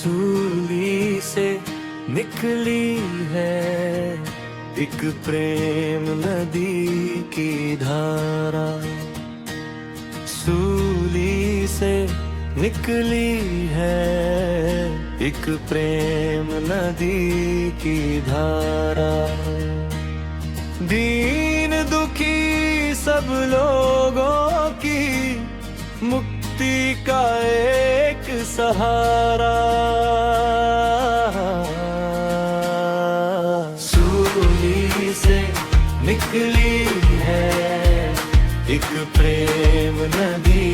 सूली से निकली है एक प्रेम नदी की धारा। सूली से निकली है एक प्रेम नदी की धारा। दीन दुखी सब लोगों की मुक्ति का एक सहारा। सूली से निकली है एक प्रेम नदी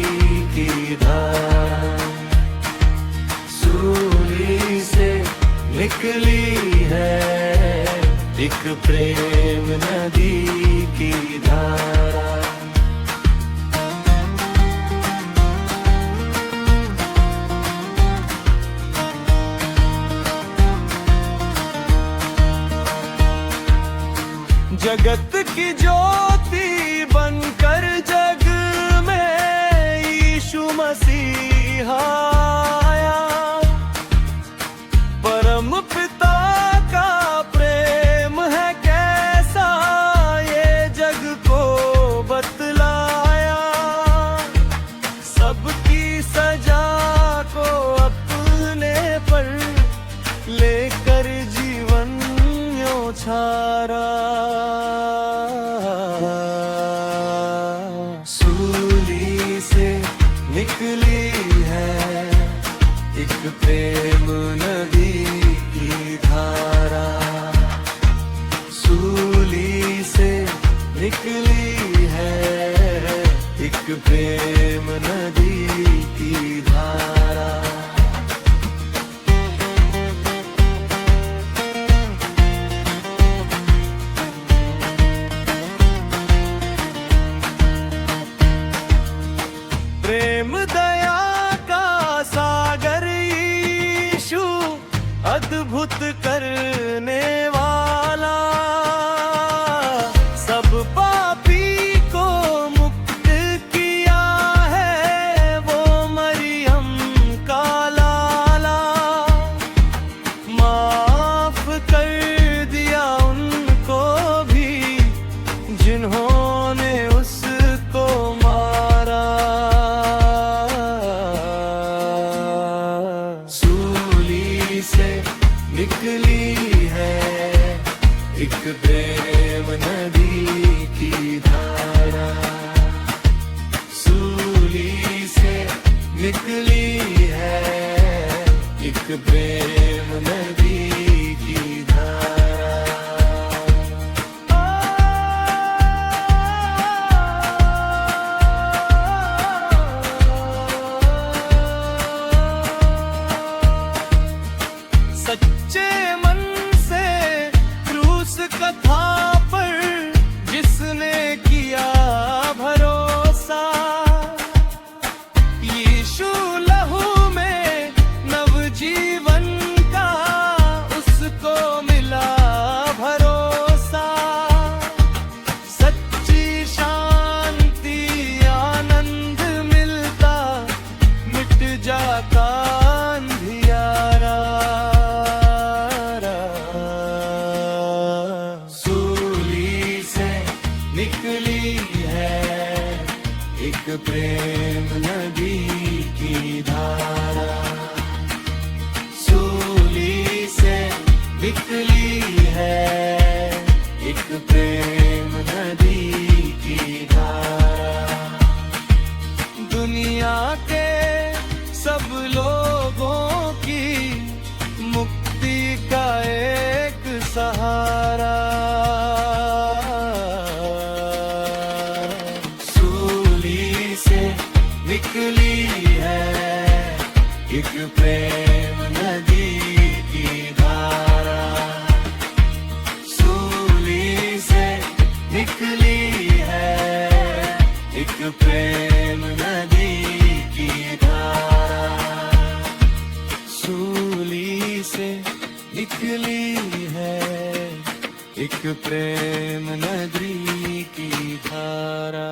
की धारा। सूली से निकली है एक प्रेम नदी की धारा। जगत की ज्योति बनकर जग में यीशु मसीहा आया। परम पिता का प्रेम है कैसा ये जग को बतलाया। सबकी सजा को अपने पर लेकर जीवन न्योछारा। सूली से निकली है एक प्रेम नदी की धारा। सूली से निकली है एक प्रेम नदी की धारा। प्रेम दया का सागर यीशु अद्भुत करने वाला। सब पापी को मुक्त किया है वो मरियम का लाला। माफ कर दिया उनको भी जिन्होंने उसको मारा। निकली है एक प्रेम नदी की धारा। सूली से निकली है एक प्रेम नदी की धारा। सच्चे मन से क्रूस कथा पर जिसने किया भरोसा। यीशु लहू में नवजीवन का उसको मिला भरोसा। सच्ची शांति आनंद मिलता मिट जाता अंधियारा। निकली है एक प्रेम नदी की धारा। सूली से निकली है एक प्रेम नदी की धारा। दुनिया के सब लोगों की मुक्ति का एक सहारा। निकली है एक प्रेम नदी की धारा। सूली से निकली है एक प्रेम नदी की धारा। सूली से निकली है एक प्रेम नदी की धारा।